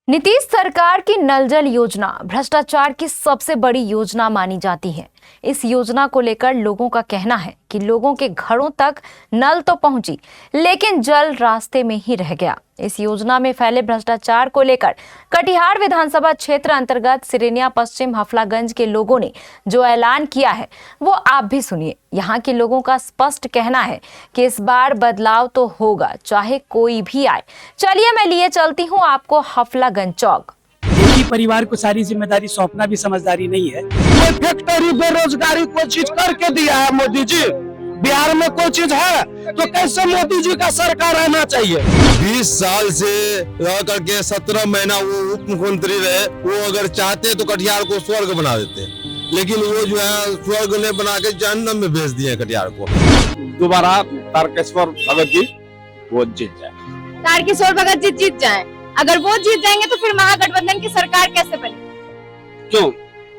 नीतीश सरकार की नल जल योजना भ्रष्टाचार की सबसे बड़ी योजना मानी जाती है। इस योजना को लेकर लोगों का कहना है कि लोगों के घरों तक नल तो पहुंची, लेकिन जल रास्ते में ही रह गया। इस योजना में फैले भ्रष्टाचार को लेकर कटिहार विधानसभा क्षेत्र अंतर्गत सिरेनिया पश्चिम हफलागंज के लोगों ने जो ऐलान किया है वो आप भी सुनिए। यहाँ के लोगों का स्पष्ट कहना है कि इस बार बदलाव तो होगा, चाहे कोई भी आए। चलिए मैं लिए चलती हूँ आपको हफलागंज चौक। एक ही परिवार को सारी जिम्मेदारी सौंपना भी समझदारी नहीं है। कोई फैक्ट्री बेरोजगारी कोई चीज करके दिया है मोदी जी? बिहार में कोई चीज है तो कैसे मोदी जी का सरकार आना चाहिए? 20 साल से रह करके 17 महीना वो उप मुख्यमंत्री रहे। वो अगर चाहते तो कटिहार को स्वर्ग बना देते, लेकिन वो जो है स्वर्ग ने बना के जहन्नम में भेज दिए कटिहार को। दोबारा तारकेश्वर भगत जी वो जीत जाए। तारकेश्वर भगत जी जीत जाए। अगर वो जीत जाएंगे तो फिर महागठबंधन की सरकार कैसे बनेगी? क्यों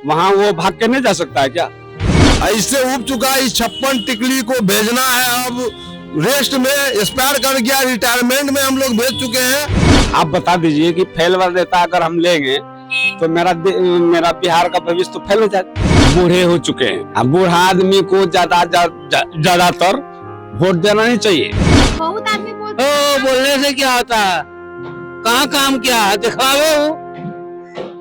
वहाँ वो भाग के नहीं जा सकता है क्या? ऐसे उब चुका है। इस 56 टिकली को भेजना है, अब रेस्ट में एक्सपायर कर गया, रिटायरमेंट में हम लोग भेज चुके हैं। आप बता दीजिए कि फेलवर देता अगर हम लेंगे तो मेरा बिहार का भविष्य तो फेल हो जाए। बूढ़े हो चुके हैं, अब बूढ़ा आदमी को ज्यादातर वोट देना नहीं चाहिए। बहुत आदमी बोलने से क्या होता है? कहाँ काम किया है दिखावे हो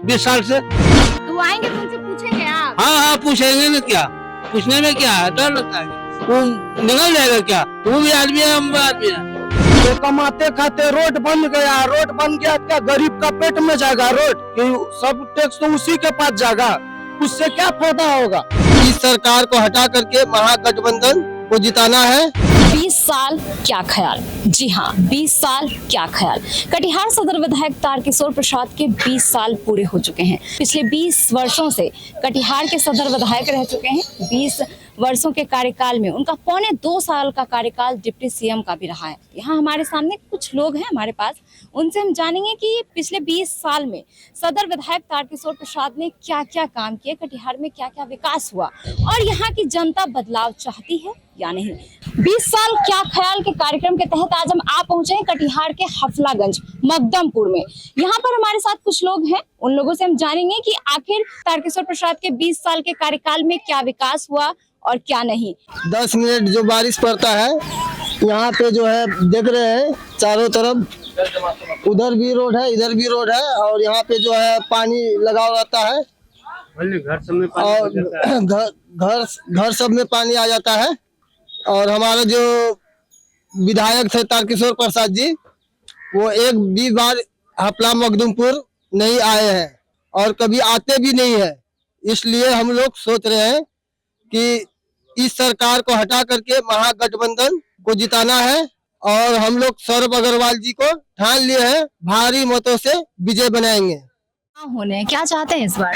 20 साल से। तो आएंगे तो उनसे पूछेंगे आप? हाँ पूछेंगे ना, क्या पूछने में क्या है? डर लगता है वो निकल जाएगा क्या? वो भी आदमी है, हम भी आदमी है। तो कमाते खाते रोड बन गया क्या गरीब का पेट में जाएगा रोड? कि सब टैक्स तो उसी के पास जाएगा, उससे क्या फायदा होगा? इस सरकार को हटा करके महागठबंधन को जिताना है। 20 साल क्या ख्याल? जी हाँ, 20 साल क्या ख्याल। कटिहार सदर विधायक तारकेश्वर प्रसाद के 20 साल पूरे हो चुके हैं। पिछले 20 वर्षों से कटिहार के सदर विधायक रह चुके हैं। 20 वर्षों के कार्यकाल में उनका 2.25 साल का कार्यकाल डिप्टी सीएम का भी रहा है। यहाँ हमारे सामने कुछ लोग हैं हमारे पास, उनसे हम जानेंगे कि पिछले 20 साल में सदर विधायक तारकेश्वर प्रसाद ने क्या क्या काम किए, कटिहार में क्या क्या विकास हुआ और यहाँ की जनता बदलाव चाहती है या नहीं। 20 साल क्या ख्याल के कार्यक्रम के तहत आज हम आ पहुंचे हैं कटिहार के हफलागंज मकदमपुर में। यहाँ पर हमारे साथ कुछ लोग हैं, उन लोगों से हम जानेंगे कि आखिर तारकेश्वर प्रसाद के 20 साल के कार्यकाल में क्या विकास हुआ और क्या नहीं। 10 मिनट जो बारिश पड़ता है यहाँ पे जो है देख रहे हैं चारों तरफ, उधर भी रोड है इधर भी रोड है और यहाँ पे जो है पानी लगा रहता है और घर सब में पानी आ जाता है। और हमारे जो विधायक थे तारकेश्वर प्रसाद जी, वो एक भी बार हफला मखदूमपुर नहीं आए हैं और कभी आते भी नहीं है। इसलिए हम लोग सोच रहे हैं कि इस सरकार को हटा करके महागठबंधन को जिताना है और हम लोग सौरभ अग्रवाल जी को ठान लिए हैं, भारी मतों से विजय बनाएंगे। होने क्या चाहते हैं इस बार?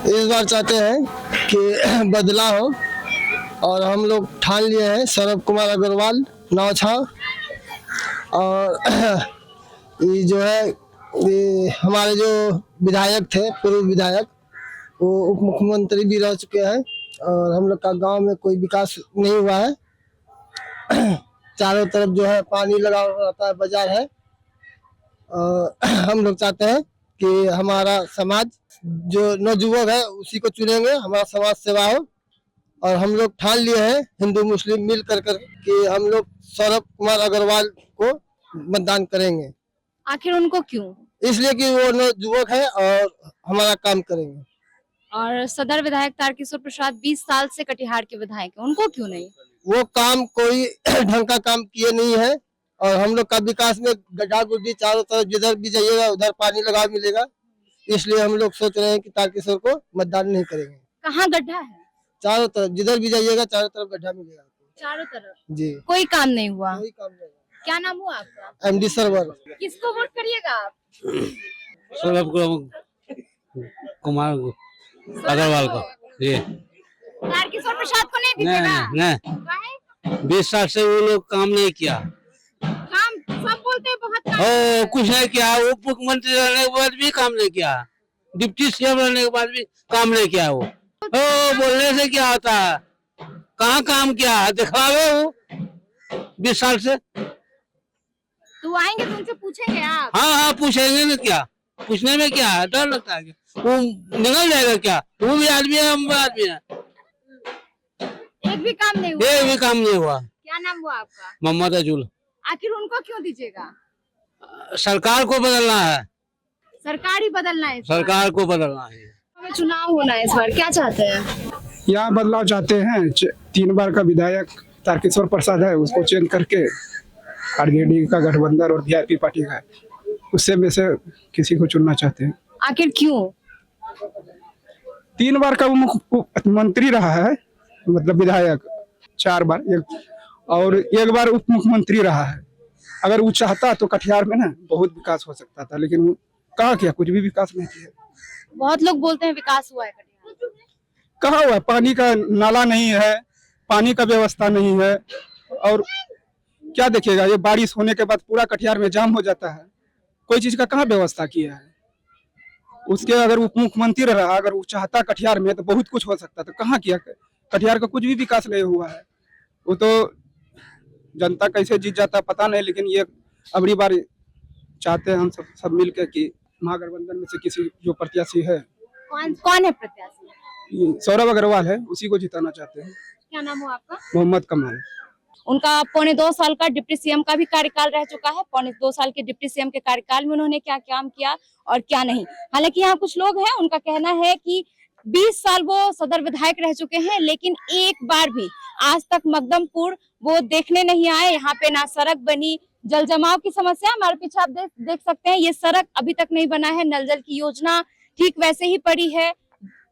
इस बार चाहते हैं कि बदलाव हो और हम लोग ठान लिए हैं सौरभ कुमार अग्रवाल नौछा। और ये जो है ये हमारे जो विधायक थे पूर्व विधायक, वो उप मुख्यमंत्री भी रह चुके हैं और हम लोग का गांव में कोई विकास नहीं हुआ है। चारों तरफ जो है पानी लगा रहता है, बाजार है। और हम लोग चाहते हैं कि हमारा समाज जो नवयुवक है उसी को चुनेंगे, हमारा समाज सेवा हो। और हम लोग ठान लिए हैं हिंदू मुस्लिम मिल कर कि हम लोग सौरभ कुमार अग्रवाल को मतदान करेंगे। आखिर उनको क्यों? इसलिए कि वो नवयुवक है और हमारा काम करेंगे। और सदर विधायक तारकेश्वर प्रसाद 20 साल से कटिहार के विधायक हैं, उनको क्यों नहीं? वो काम कोई ढंग का काम किए नहीं है और हम लोग का विकास में गड्ढा गुड्ढी चारों तरफ जिधर भी जाइएगा उधर पानी लगा मिलेगा। इसलिए हम लोग सोच रहे हैं कि तारकेश्वर को मतदान नहीं करेंगे। कहाँ गड्ढा है? चारों तरफ जिधर भी जाइएगा चारों तरफ गड्ढा मिलेगा। चारों तरफ जी कोई काम नहीं हुआ। कोई काम नहीं। क्या नाम हुआ आपका? MD server. किसको वोट करिएगा आप? सौरभ कुमार अग्रवाल को। जी तारकेश्वर प्रसाद को नहीं दीजिएगा? काहे? 20 साल से वो लोग काम नहीं किया। काम सब बोलते हैं बहुत काम। कुछ नहीं किया। उप मुख्यमंत्री रहने के बाद भी काम नहीं किया, डिप्टी सीएम रहने के बाद भी काम नहीं किया। वो बोलने से क्या होता है? कहाँ काम किया है दिखावे हो 20 साल से। तो आएंगे तो उनसे पूछेंगे आप? हाँ पूछेंगे ना, क्या पूछने में क्या है, डर लगता है क्या? वो निकल जाएगा क्या? वो भी आदमी है, हम भी आदमी है। एक भी काम नहीं हुआ। ये भी काम नहीं हुआ। क्या नाम हुआ आपका? मोहम्मद अजुल। आखिर उनको क्यों दीजिएगा? सरकार को बदलना है, सरकार ही बदलना है। सरकार को बदलना है। चुनाव होना है इस बार, क्या चाहते हैं? यहाँ बदलाव चाहते हैं। 3 बार का विधायक तारकेश्वर प्रसाद है, उसको चेंज करके आरजेडी का गठबंधन और वीआईपी पार्टी का है, उससे में से किसी को चुनना चाहते हैं। आखिर क्यों? 3 बार का वो मुख्यमंत्री रहा है, मतलब विधायक 4 बार, और 1 बार उप मुख्यमंत्री रहा है। अगर वो चाहता तो कटिहार में ना बहुत विकास हो सकता था, लेकिन वो कहाँ किया? कुछ भी विकास नहीं किया। बहुत लोग बोलते हैं विकास हुआ है कटिहार में। कहाँ हुआ? पानी का नाला नहीं है, पानी का व्यवस्था नहीं है, और क्या देखिएगा, ये बारिश होने के बाद पूरा कटिहार में जाम हो जाता है। कोई चीज का कहाँ व्यवस्था किया है? उसके अगर उप मुख्यमंत्री रहा, अगर वो चाहता कटिहार में तो बहुत कुछ हो सकता था। कहाँ किया? कटिहार का कुछ भी विकास नहीं हुआ है। वो तो जनता कैसे जीत जाता पता नहीं, लेकिन ये अगली बार चाहते हैं हम सब मिल के कि महागठबंधन में से किसी जो प्रत्याशी है, कौन है प्रत्याशी? सौरभ अग्रवाल है, उसी को जिताना चाहते हैं। क्या नाम हुआ आपका? मोहम्मद कमाल। उनका 2.25 साल का डिप्टी सीएम का भी कार्यकाल रह चुका है। 2.25 साल के डिप्टी सीएम के कार्यकाल में उन्होंने क्या काम किया और क्या नहीं। हालांकि यहाँ कुछ लोग हैं, उनका कहना है कि 20 साल वो सदर विधायक रह चुके हैं, लेकिन एक बार भी आज तक मकदमपुर वो देखने नहीं आए। यहाँ पे ना सड़क बनी, जल जमाव की समस्या हमारे पीछे आप देख सकते हैं, ये सड़क अभी तक नहीं बना है। नल जल की योजना ठीक वैसे ही पड़ी है।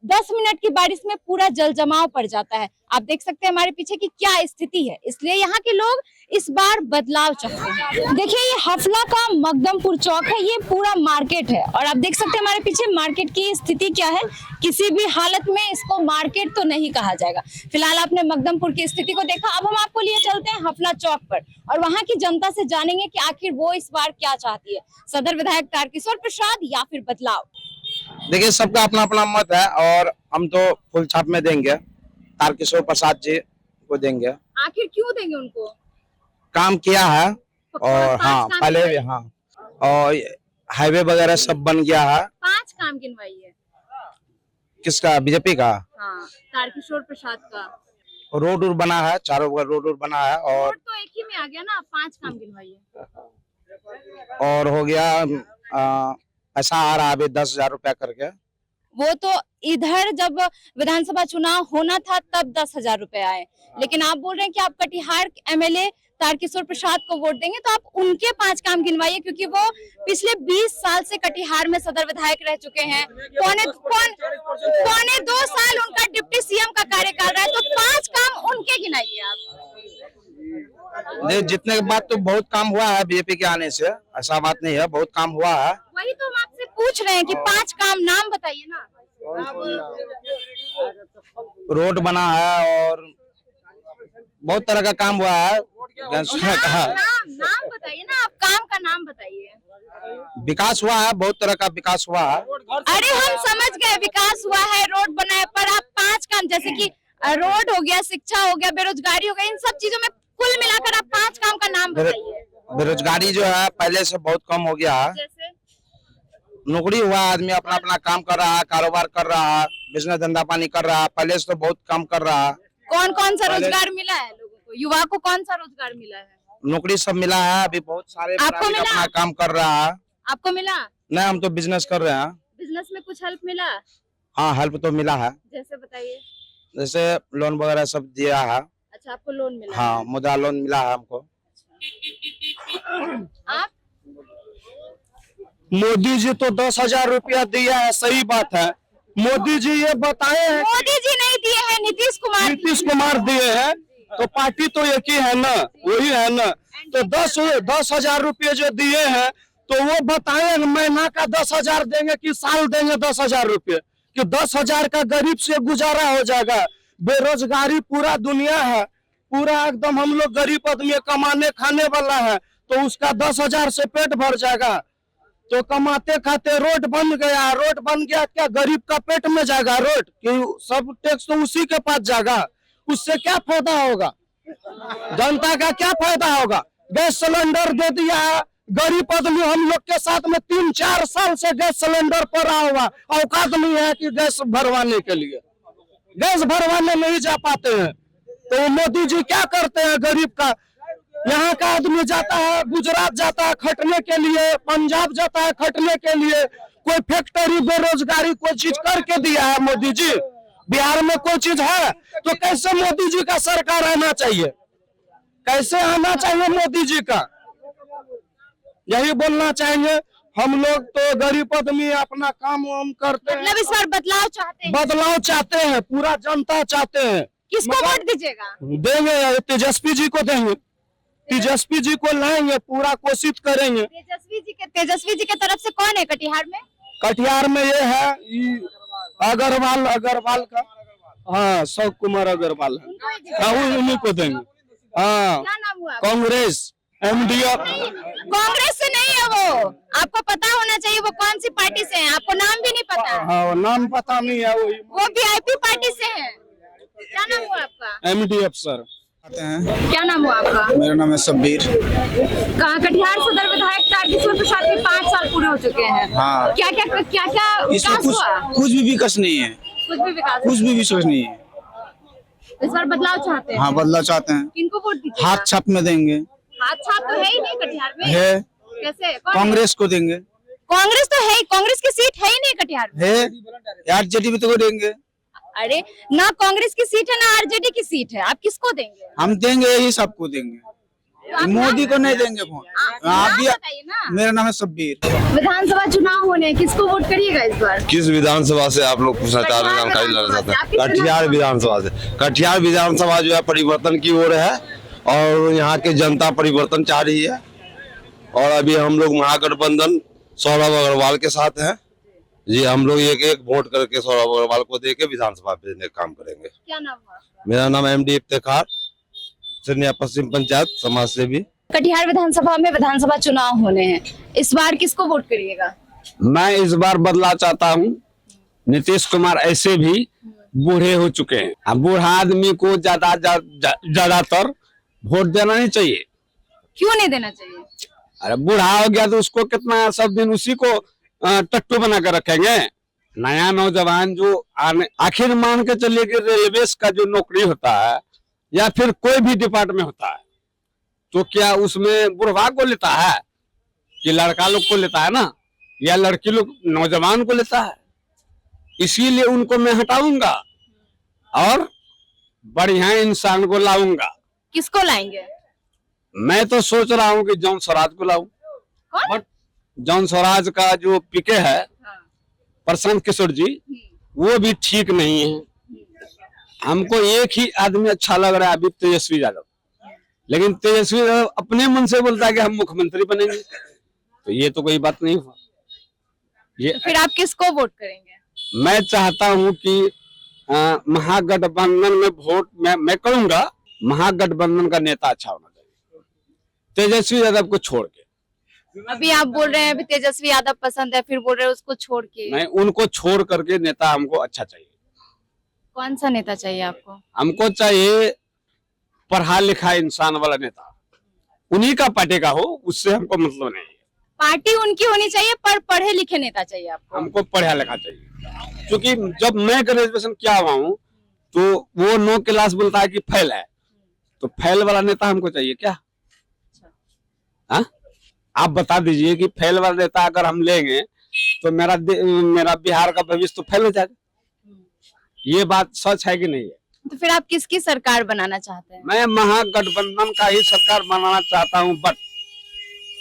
10 मिनट की बारिश में पूरा जल जमाव पड़ जाता है। आप देख सकते हैं हमारे पीछे की क्या स्थिति है। इसलिए यहाँ के लोग इस बार बदलाव चाहते हैं। देखिए, ये हफला का मकदमपुर चौक है, ये पूरा मार्केट है, और आप देख सकते हैं हमारे पीछे मार्केट की स्थिति क्या है। किसी भी हालत में इसको मार्केट तो नहीं कहा जाएगा। फिलहाल आपने मकदमपुर की स्थिति को देखा, अब हम आपको लिए चलते हैं हफला चौक पर और वहाँ की जनता से जानेंगे कि आखिर वो इस बार क्या चाहती है, सदर विधायक तारकेश्वर प्रसाद या फिर बदलाव। देखिए, सबका अपना अपना मत है, और हम तो फुल छाप में देंगे, तारकेश्वर प्रसाद जी को देंगे। आखिर क्यों देंगे उनको? काम किया है, और हाँ पहले भी, हाँ, और हाईवे वगैरह सब बन गया है। 5 काम गिनवाइए। किसका? बीजेपी का? हाँ, तारकेश्वर प्रसाद का। रोड बना है, चारों बगल रोड बना है, और रोड तो एक ही में आ गया ना, 5 काम गिनवाइए। और हो गया ऐसा आ रहा है अभी 10,000 रुपया करके। वो तो इधर जब विधानसभा चुनाव होना था तब 10,000 रुपए आए, लेकिन आप बोल रहे हैं कि आप कटिहार एमएलए तारकेश्वर प्रसाद को वोट देंगे, तो आप उनके 5 काम गिनवाइए, क्योंकि वो पिछले 20 साल से कटिहार में सदर विधायक रह चुके हैं। पौने 2 साल उनका डिप्टी सीएम का कार्यकाल रहा है, तो 5 काम उनके गिनाइए आप। नहीं, जितने के बाद तो बहुत काम हुआ है बीजेपी के आने से, ऐसा बात नहीं है, बहुत काम हुआ है। वही तो हम आपसे पूछ रहे हैं कि 5 काम नाम बताइए ना। रोड बना है और बहुत तरह का काम हुआ है। नाम बताइए ना, आप काम का नाम बताइए। विकास हुआ है, बहुत तरह का विकास हुआ है। अरे हम समझ गए, विकास हुआ है, रोड बना है, पर आप 5 काम, जैसे कि रोड हो गया, शिक्षा हो गया, बेरोजगारी हो गया, इन सब चीजों में कुल मिलाकर आप 5 काम का नाम बताइए। बेरोजगारी जो है पहले से बहुत कम हो गया है। जैसे नौकरी हुआ, आदमी अपना अपना काम कर रहा है, कारोबार कर रहा है, बिजनेस धंधा पानी कर रहा है, पहले से तो बहुत काम कर रहा है। कौन कौन सा रोजगार मिला है लोगों को? युवा को कौन सा रोजगार मिला है? नौकरी सब मिला है, अभी बहुत सारे आपको मिला? अपना काम कर रहा है। आपको मिला? नहीं, हम तो बिजनेस कर रहे हैं। बिजनेस में कुछ हेल्प मिला? हाँ, हेल्प तो मिला है, जैसे बताइए। जैसे लोन वगैरह सब दिया है। अच्छा, आपको लोन मिला? हाँ, मुद्रा लोन मिला है हमको। आप? मोदी जी तो 10,000 रुपया दिया है, सही बात है। मोदी जी ये बताए हैं, मोदी जी नहीं दिए हैं, नीतीश कुमार दिए हैं, तो पार्टी तो एक ही है ना, वही है ना। तो 10,000 रुपये जो दिए हैं, तो वो बताए महीना का 10,000 देंगे कि साल देंगे 10,000 रुपये, कि 10,000 का गरीब से गुजारा हो जाएगा। बेरोजगारी पूरा दुनिया है, पूरा एकदम हम लोग गरीब आदमी कमाने खाने वाला है, तो उसका 10,000 से पेट भर जाएगा। तो कमाते खाते रोड बन गया, क्या गरीब का पेट में जाएगा रोड? कि सब टैक्स तो उसी के पास जाएगा, उससे क्या फायदा होगा? जनता का क्या फायदा होगा? गैस सिलेंडर दे दिया है, गरीब आदमी हम लोग के साथ में 3-4 साल से गैस सिलेंडर पड़ा हुआ, औकात नहीं है कि गैस भरवाने के लिए, गैस भरवाने नहीं जा पाते हैं। तो मोदी जी क्या करते हैं गरीब का? यहाँ का आदमी जाता है, गुजरात जाता है खटने के लिए, पंजाब जाता है खटने के लिए, कोई फैक्ट्री बेरोजगारी कोई चीज करके दिया है मोदी जी? बिहार में कोई चीज है? तो कैसे मोदी जी का सरकार आना चाहिए, कैसे आना चाहिए मोदी जी का? यही बोलना चाहेंगे। हम लोग तो गरीब आदमी अपना काम वाम करते हैं, मतलब इस बार बदलाव चाहते हैं, बदलाव चाहते हैं, पूरा जनता चाहते हैं। किसको वोट दीजिएगा? देंगे तेजस्वी जी को, देंगे तेजस्वी जी को लाएंगे, पूरा कोशिश करेंगे। तेजस्वी जी के तरफ से कौन है कटिहार में? कटिहार में ये है अग्रवाल का, हाँ अशोक कुमार अग्रवाल है, हाँ उन्हीं को देंगे। हाँ क्या नाम हुआ? कांग्रेस MDF कांग्रेस से नहीं है वो, आपको पता होना चाहिए वो कौन सी पार्टी से है, आपको नाम भी नहीं पता। हाँ नाम पता नहीं है, वही वो VIP पार्टी से है। क्या नाम हुआ आपका? MDF sir. क्या नाम हुआ आपका? मेरा नाम है शब्बीर। कहाँ कटिहार सदर विधायक तारकिशोर प्रसाद के 5 साल पूरे हो चुके हैं। हाँ। क्या विकास हुआ? कुछ भी विकास नहीं है, कुछ भी विकास कुछ भी विकास नहीं है। इस बार बदलाव चाहते हैं। हाँ बदलाव चाहते हैं। किनको वोट दीजिएगा? हाथ छाप में देंगे। हाथ छाप तो है ही नहीं कटिहार में। है, कैसे? कौन है? कांग्रेस को देंगे। कांग्रेस तो है ही, कांग्रेस की सीट है ही नहीं कटिहार में। है RJD में तो देंगे। अरे ना कांग्रेस की सीट है ना RJD की सीट है, आप किसको देंगे? हम देंगे, यही सबको देंगे, तो आप मोदी नाम को नहीं देंगे वोट। नाम बताइए ना। मेरा नाम है शब्बीर। विधानसभा चुनाव होने हैं, किसको वोट करिएगा इस बार? किस विधानसभा से आप लोग पूछना चाह रहे हैं? जानकारी लेना चाहते हैं? कटिहार विधानसभा से। कटिहार विधानसभा जो है परिवर्तन की ओर है और यहाँ की जनता परिवर्तन चाह रही है। और अभी हम लोग महागठबंधन सौरभ अग्रवाल के साथ हैं जी। हम लोग एक वोट करके सौरभ अग्रवाल को देके विधानसभा भेजने का काम करेंगे। क्या नाम हुआ? मेरा नाम MD इफ्तिखार, सिरनिया पश्चिम पंचायत समाज सेवी। कटिहार विधानसभा में विधानसभा चुनाव होने हैं, इस बार किसको वोट करिएगा? मैं इस बार बदलाव चाहता हूँ। नीतीश कुमार ऐसे भी बूढ़े हो चुके हैं, अब बूढ़ा आदमी को ज्यादातर वोट देना नहीं चाहिए। क्यों नहीं देना चाहिए? अरे बूढ़ा हो गया तो उसको कितना सब दिन उसी को टट्टू बना कर रखेंगे। नया नौजवान जो आखिर मान के चलिए कि रेलवे का जो नौकरी होता है या फिर कोई भी डिपार्टमेंट होता है, तो क्या उसमें बुढ़वा को लेता है कि लड़का लोग को लेता है ना, या लड़की लोग नौजवान को लेता है? इसीलिए उनको मैं हटाऊंगा और बढ़िया इंसान को लाऊंगा। किसको लाएंगे? मैं तो सोच रहा हूँ कि जॉन स्वराज को लाऊं। बट जॉन स्वराज का जो पीके है प्रशांत किशोर जी, वो भी ठीक नहीं है। हमको एक ही आदमी अच्छा लग रहा है अभी, तेजस्वी यादव। लेकिन तेजस्वी यादव अपने मन से बोलता है कि हम मुख्यमंत्री बनेंगे, तो ये तो कोई बात नहीं हुआ। ये तो फिर आप किसको वोट करेंगे? मैं चाहता हूं कि महागठबंधन में वोट मैं करूंगा। महागठबंधन का नेता अच्छा होना चाहिए, तेजस्वी यादव को छोड़ के। अभी आप बोल रहे हैं अभी तेजस्वी यादव पसंद है, फिर बोल रहे हैं उसको छोड़ के। नहीं, उनको छोड़ करके नेता हमको अच्छा चाहिए। कौन सा नेता चाहिए आपको? हमको चाहिए पढ़ा लिखा इंसान वाला नेता, उन्हीं का पार्टी का हो, उससे हमको मतलब नहीं है। पार्टी उनकी होनी चाहिए पर पढ़े लिखे नेता चाहिए आपको। हमको पढ़ा लिखा चाहिए, क्योंकि जब मैं ग्रेजुएशन किया हुआ हूँ तो वो 9 क्लास बोलता है कि फेल है, तो फेल वाला नेता हमको चाहिए क्या? हाँ, आप बता दीजिए कि फेल वाला नेता अगर हम लेंगे तो मेरा बिहार का भविष्य तो फेल हो जाएगा। ये बात सच है कि नहीं है? तो फिर आप किसकी सरकार बनाना चाहते हैं? मैं महागठबंधन का ही सरकार बनाना चाहता हूँ, बट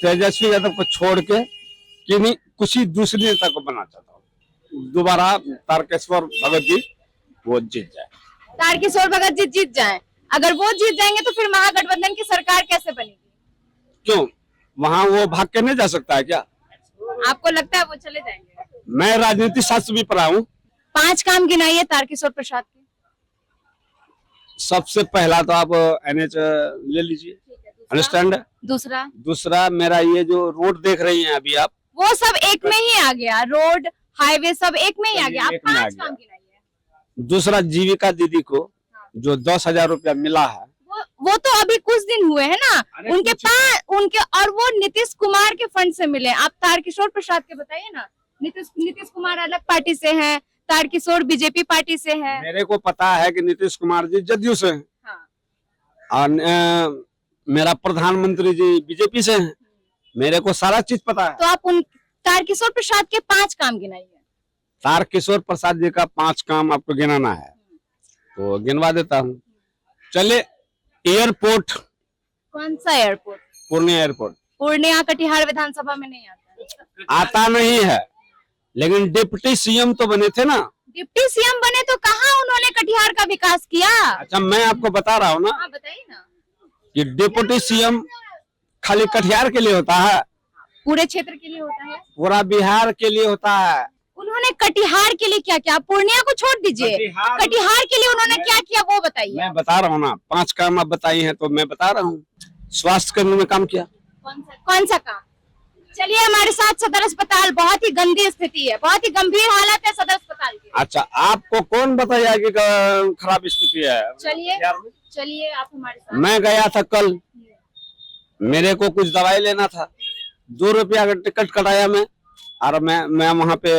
तेजस्वी यादव को छोड़ के किन्हीं कुछ ही दूसरे नेता को बनाना चाहता हूँ। दोबारा तारकेश्वर भगत जी वो जीत जाए। तारकिशोर भगत जी जीत जाएं, अगर वो जीत जाएंगे तो फिर महागठबंधन की सरकार कैसे बनेगी? क्यों, वहाँ वो भाग के नहीं जा सकता है क्या? आपको लगता है वो चले जाएंगे? मैं राजनीति शास्त्र भी पढ़ा हूँ। 5 काम गिनाइए तारकिशोर प्रसाद के। सबसे पहला तो आप NH ले लीजिए, अंडरस्टैंड। दूसरा मेरा ये जो रोड देख रही हैं अभी आप, वो सब एक में ही आ गया, रोड हाईवे सब एक में ही आ गया। आप 5 काम गिनाइए। दूसरा जीविका दीदी को जो 10,000 रुपया मिला है, वो तो अभी कुछ दिन हुए हैं ना, अरे उनके उनके और वो नीतीश कुमार के फंड से मिले। आप तारकिशोर प्रसाद के बताइए ना, नीतीश कुमार अलग पार्टी से हैं, तारकिशोर बीजेपी पार्टी से है। मेरे को पता है कि नीतीश कुमार जी जदयू से हैं हाँ। और मेरा प्रधानमंत्री जी बीजेपी से हैं। मेरे को सारा चीज पता है। तो आप उन तारकिशोर प्रसाद के 5 काम गिनाइए। तारकिशोर प्रसाद जी का 5 काम आपको गिनाना है तो गिनवा देता हूँ। चलिए, एयरपोर्ट। कौन सा एयरपोर्ट? पूर्णिया एयरपोर्ट। पूर्णिया कटिहार विधानसभा में नहीं आता। आता नहीं है, लेकिन डिप्टी सीएम तो बने थे ना। डिप्टी सीएम बने तो कहाँ उन्होंने कटिहार का विकास किया? अच्छा, मैं आपको बता रहा हूँ ना। हाँ, बताइए ना। कि डिप्टी सीएम खाली कटिहार के लिए होता है? पूरे क्षेत्र के लिए होता है, पूरा बिहार के लिए होता है। उन्होंने कटिहार के लिए क्या किया? पूर्णिया को छोड़ दीजिए, कटिहार के लिए उन्होंने क्या किया वो बताइए। मैं बता रहा हूँ ना, 5 काम आप बताई हैं तो मैं बता रहा हूँ। स्वास्थ्य केंद्र में काम किया। कौन सा काम? चलिए हमारे साथ सदर अस्पताल, बहुत ही गंदी स्थिति है, बहुत ही गंभीर हालत है सदर अस्पताल की। अच्छा, आपको कौन बताया कि खराब स्थिति है? चलिए आप हमारे साथ। मैं गया था कल, मेरे को कुछ दवाई लेना था, 2 रुपया का टिकट कटाया मैं, और मैं वहाँ पे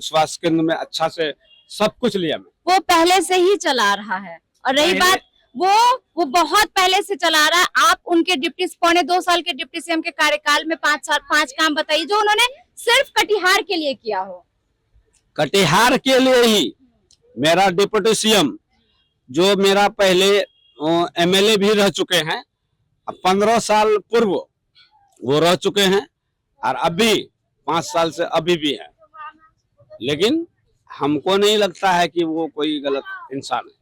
स्वास्थ्य केंद्र में अच्छा से सब कुछ लिया मैं। वो पहले से ही चला रहा है, और रही बात वो बहुत पहले से चला रहा है। आप उनके डिप्टी 2.25 साल के डिप्टी सीएम के कार्यकाल में 5 काम बताइए जो उन्होंने सिर्फ कटिहार के लिए किया हो। कटिहार के लिए ही मेरा डिप्टी सीएम, जो मेरा पहले एमएलए भी रह चुके हैं, 15 साल पूर्व वो रह चुके हैं, और अभी 5 साल से अभी भी है। लेकिन हमको नहीं लगता है कि वो कोई गलत इंसान है।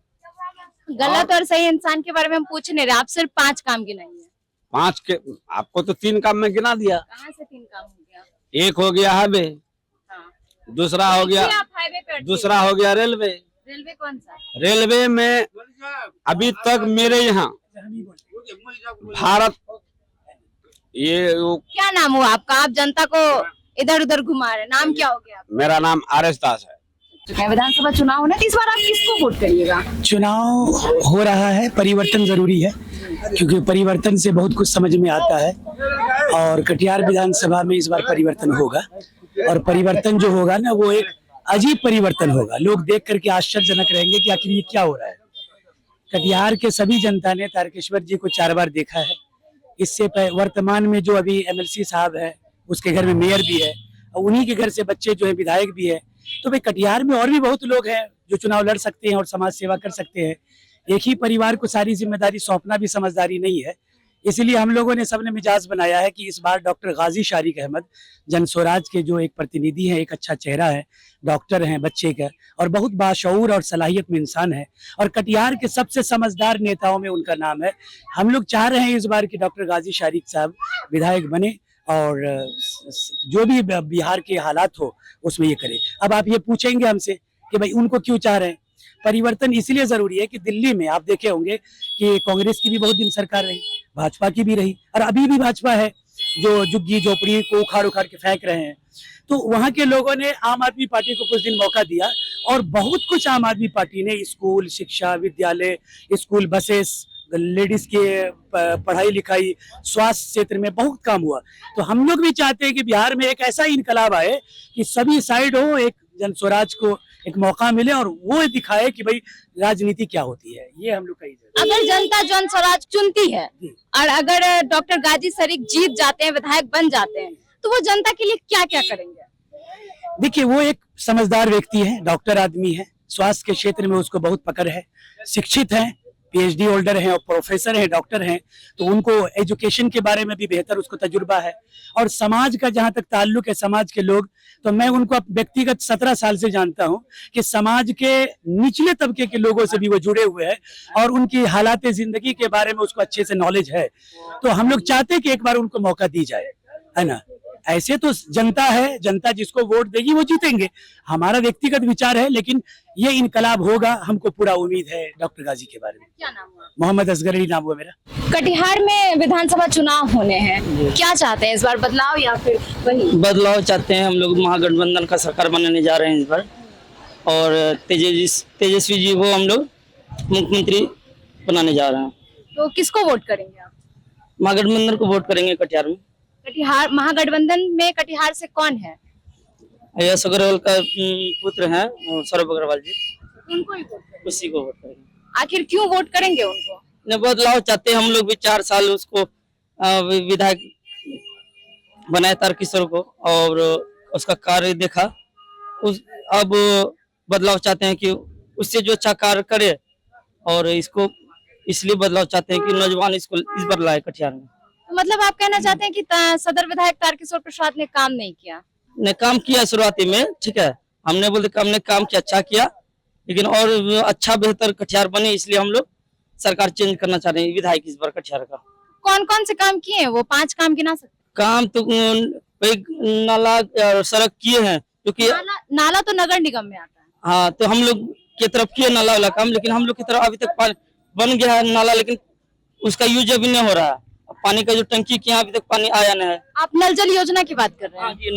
गलत और सही इंसान के बारे में हम पूछ नहीं रहे, आप सिर्फ 5 काम गिनाइए। 5 के आपको तो 3 काम में गिना दिया। कहाँ से 3 काम हो गया? एक हो गया हाईवे, हाँ। दूसरा हो गया रेलवे। रेलवे कौन सा? रेलवे में अभी तक मेरे यहाँ भारत क्या नाम हुआ आपका? आप जनता को इधर उधर घुमा रहे, नाम क्या हो गया? मेरा नाम RS दास है। विधानसभा चुनाव होना, तो इस बार आप किसको वोट करिएगा? चुनाव हो रहा है, परिवर्तन जरूरी है, क्योंकि परिवर्तन से बहुत कुछ समझ में आता है, और कटिहार विधानसभा में इस बार परिवर्तन होगा, और परिवर्तन जो होगा ना वो एक अजीब परिवर्तन होगा। लोग देख करके आश्चर्यजनक रहेंगे कि आखिर ये क्या हो रहा है। कटिहार के सभी जनता ने तारकेश्वर जी को 4 बार देखा है। इससे वर्तमान में जो अभी MLC साहब है, उसके घर में मेयर भी है, और उन्हीं के घर से बच्चे जो है विधायक भी है। तो भाई कटिहार में और भी बहुत लोग हैं जो चुनाव लड़ सकते हैं और समाज सेवा कर सकते हैं। एक ही परिवार को सारी जिम्मेदारी सौंपना भी समझदारी नहीं है। इसलिए हम लोगों ने सबने मिजाज बनाया है कि इस बार डॉक्टर गाजी शारिक अहमद, जन स्वराज के जो एक प्रतिनिधि हैं, एक अच्छा चेहरा है, डॉक्टर हैं बच्चे का, और बहुत बाशऊर और सलाहियत में इंसान है, और कटिहार के सबसे समझदार नेताओं में उनका नाम है। हम लोग चाह रहे हैं इस बार कि डॉक्टर गाजी शारिक साहब विधायक बने, और जो भी बिहार के हालात हो उसमें ये करे। अब आप ये पूछेंगे हमसे कि भाई उनको क्यों चाह रहे हैं? परिवर्तन इसलिए जरूरी है कि दिल्ली में आप देखे होंगे कि कांग्रेस की भी बहुत दिन सरकार रही, भाजपा की भी रही, और अभी भी भाजपा है जो झुग्गी झोपड़ी को उखाड़ उखाड़ के फेंक रहे हैं। तो वहां के लोगों ने आम आदमी पार्टी को कुछ दिन मौका दिया, और बहुत कुछ आम आदमी पार्टी ने, स्कूल, शिक्षा, विद्यालय, स्कूल बसेस, लेडीज के पढ़ाई लिखाई, स्वास्थ्य क्षेत्र में बहुत काम हुआ। तो हम लोग भी चाहते हैं कि बिहार में एक ऐसा इनकलाब आए कि सभी साइड हो, एक जन स्वराज को एक मौका मिले, और वो दिखाए कि भाई राजनीति क्या होती है। ये हम लोग का। अगर जनता जन स्वराज चुनती है, और अगर डॉक्टर गाजी शारिक जीत जाते हैं, विधायक बन जाते हैं, तो वो जनता के लिए क्या क्या करेंगे? देखिए, वो एक समझदार व्यक्ति है, डॉक्टर आदमी है, स्वास्थ्य के क्षेत्र में उसको बहुत पकड़ है, शिक्षित है, PhD होल्डर हैं और प्रोफेसर हैं, डॉक्टर हैं, तो उनको एजुकेशन के बारे में भी बेहतर उसको तजुर्बा है। और समाज का जहां तक ताल्लुक है, समाज के लोग, तो मैं उनको व्यक्तिगत 17 साल से जानता हूं कि समाज के निचले तबके के लोगों से भी वो जुड़े हुए हैं, और उनकी हालात जिंदगी के बारे में उसको अच्छे से नॉलेज है। तो हम लोग चाहते हैं कि एक बार उनको मौका दी जाए, है ना। ऐसे तो जनता है, जनता जिसको वोट देगी वो जीतेंगे, हमारा व्यक्तिगत विचार है, लेकिन ये इनकलाब होगा, हमको पूरा उम्मीद है डॉक्टर गाजी के बारे में। क्या नाम हुआ? मोहम्मद असगर अली नाम हुआ मेरा। कटिहार में विधानसभा चुनाव होने हैं, क्या चाहते हैं इस बार, बदलाव या फिर वही? बदलाव चाहते हैं हम लोग, महागठबंधन का सरकार बनाने जा रहे हैं इस बार, और तेजस्वी जी को हम लोग मुख्यमंत्री बनाने जा रहे हैं। तो किसको वोट करेंगे आप? महागठबंधन को वोट करेंगे कटिहार में। कटिहार महागठबंधन में कटिहार से कौन है? यश अग्रवाल का पुत्र है सौरभ अग्रवाल जी, उनको ही वोट करेंगे। उसी को वोट करेंगे। आखिर क्यों वोट करेंगे उनको? ने बदलाव चाहते हैं हम लोग भी। 4 साल उसको विधायक बनाए तारकिशोर को और उसका कार्य देखा। अब बदलाव चाहते हैं कि उससे जो अच्छा कार्य करे और इसको इसलिए बदलाव चाहते हैं कि नौजवान इसको इस बार लाए कटिहार में। तो मतलब आप कहना चाहते हैं कि सदर विधायक तारकिशोर प्रसाद ने काम नहीं किया? ने काम किया शुरुआती में, ठीक है, हमने बोलते हमने काम किया, अच्छा किया, लेकिन और अच्छा बेहतर कटिहार बने, इसलिए हम लोग सरकार चेंज करना चाह रहे हैं विधायक इस बार कटिहार का। कौन कौन से काम किए हैं वो? 5 काम गिना सकते? काम तो कोई नाला और सड़क किए हैं, क्योंकि नाला तो नगर निगम में आता है। हाँ, तो हम लोग की तरफ किए नाला वाला काम, लेकिन हम लोग की तरफ अभी तक बन गया है नाला, लेकिन उसका यूज अभी नहीं हो रहा है। पानी का जो टंकी किया अभी तक पानी आया नहीं है। आप नल जल योजना की बात कर रहे हैं? हाँ जी,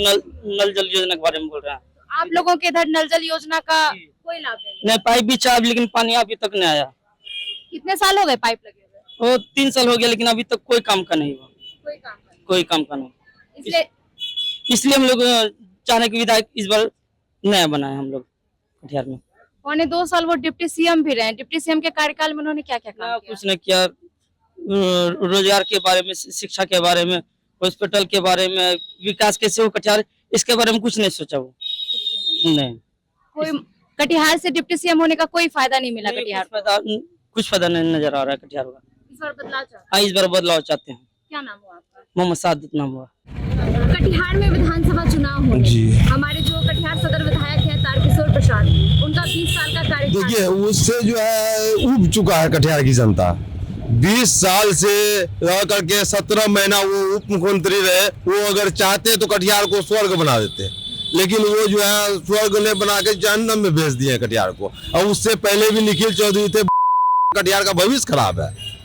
नल जल योजना के बारे में बोल रहे हैं। आप लोगों के इधर नल जल योजना का कोई लाभ नहीं, पाइप भी चाह, लेकिन पानी अभी तक नहीं आया। कितने साल हो गए पाइप लगे हुए? वो 3 साल हो गया, लेकिन अभी तक कोई काम का नहीं हुआ। कोई काम का नहीं। इसलिए हम लोग चाहने के विधायक इस बार नया बनाए हम लोग कटिहार में। 2 साल वो डिप्टी सीएम भी रहे। डिप्टी सीएम के कार्यकाल में उन्होंने क्या क्या काम किया? कुछ नहीं किया। रोजगार के बारे में, शिक्षा के बारे में, हॉस्पिटल के बारे में, विकास कैसे हो कटिहार, इसके बारे में कुछ नहीं सोचा वो। नहीं, कोई कटिहार से डिप्टी सीएम होने का कोई फायदा नहीं मिला कटिहार? कुछ फायदा नहीं नजर आ रहा है कटिहार का। इस बार बदलाव चाहते हैं? हाँ, इस बार बदलाव चाहते हैं। क्या नाम हुआ आपका? मोहम्मद सादिक नाम हुआ। कटिहार में विधानसभा चुनाव होने जी। हमारे जो कटिहार सदर विधायक है तारकिशोर प्रसाद, उनका 20 साल का कार्यकाल। देखिए, उससे जो है उब चुका है कटिहार की जनता। 20 साल से रह करके 17 महीना वो उप मुख्यमंत्री रहे। वो अगर चाहते तो कटिहार को स्वर्ग बना देते, लेकिन वो जो है स्वर्ग ने बना के जहन्नम में भेज दिए कटिहार को। और उससे पहले भी निखिल चौधरी थे। कटिहार का भविष्य खराब है।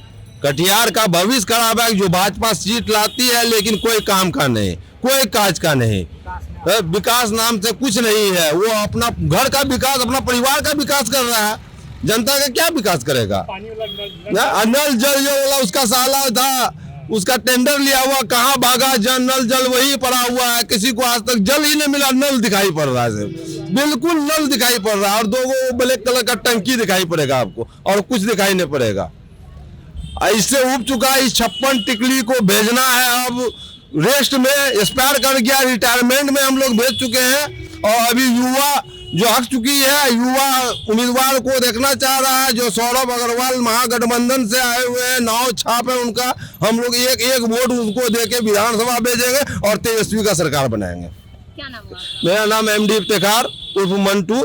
कटिहार का भविष्य खराब है। जो भाजपा सीट लाती है, लेकिन कोई काम का नहीं, कोई काज का नहीं, विकास नाम से कुछ नहीं है। वो अपना घर का विकास, अपना परिवार का विकास कर रहा है, जनता का क्या विकास करेगा? नल जल जो वाला उसका साला था, उसका टेंडर लिया हुआ, कहाँ भागा? नल जल वही पड़ा हुआ है। किसी को आज तक जल ही नहीं मिला। नल दिखाई पड़ रहा है, बिल्कुल नल दिखाई पड़ रहा है, और 2 ब्लैक कलर का टंकी दिखाई पड़ेगा आपको, और कुछ दिखाई नहीं पड़ेगा। इससे उब चुका है। इस 56 टिकली को भेजना है। अब रेस्ट में एक्सपायर कर गया, रिटायरमेंट में हम लोग भेज चुके हैं। और अभी युवा जो हक चुकी है, युवा उम्मीदवार को देखना चाह रहा है, जो सौरभ अग्रवाल महागठबंधन से आए हुए हैं, नाव छाप है उनका। हम लोग एक वोट उनको देके विधानसभा भेजेंगे और तेजस्वी का सरकार बनाएंगे। क्या नाम हुआ? मेरा नाम MD इफ्तिखार उर्फ मंटू।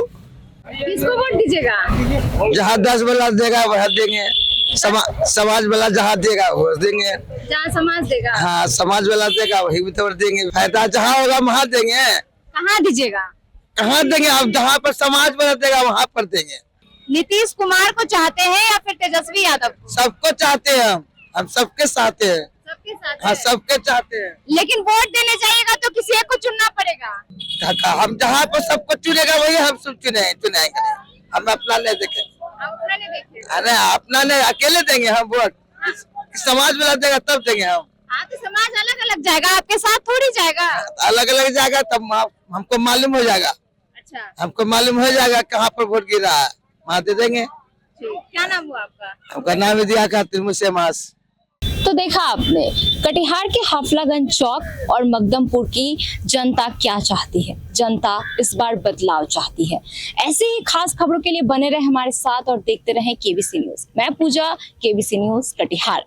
किसको वोट दीजिएगा? जहाँ 10 वाला देगा वह देंगे, समाज वाला जहाँ देगा वो देंगे। जहाँ समाज देगा? हाँ, समाज वाला देगा वही भी तो देंगे। फायदा जहाँ होगा वहाँ देंगे। कहाँ दीजिएगा? कहाँ देंगे? आप जहाँ पर समाज वाला देगा वहाँ पर देंगे। नीतीश कुमार को चाहते हैं या फिर तेजस्वी यादव को? सबको चाहते हैं हम सबके साथ हैं। सबके साथ हाँ, है। सबके चाहते हैं। लेकिन वोट देने जाइएगा तो किसी एक को चुनना पड़ेगा। हम जहाँ पर सबको चुनेगा वही हम सब चुनाएंगे। हम अपना नहीं देखें। आप अपना नहीं देखें? अरे अपना नहीं, अकेले देंगे हम वोट। समाज वाला देगा तब देंगे हम। हाँ, तो समाज अलग अलग जाएगा, आपके साथ थोड़ी जाएगा। अलग अलग जाएगा तब हमको मालूम हो जाएगा। अच्छा, हमको मालूम हो जाएगा कहाँ पर वोट गिरा है, वहाँ दे देंगे। ठीक। क्या नाम हुआ आपका? हमका नाम दिया का तिरमुसे मास। तो देखा आपने कटिहार के हाफलागंज चौक और मकदमपुर की जनता क्या चाहती है। जनता इस बार बदलाव चाहती है। ऐसे ही खास खबरों के लिए बने रहे हमारे साथ और देखते रहें KBC न्यूज। मैं पूजा, KBC न्यूज कटिहार।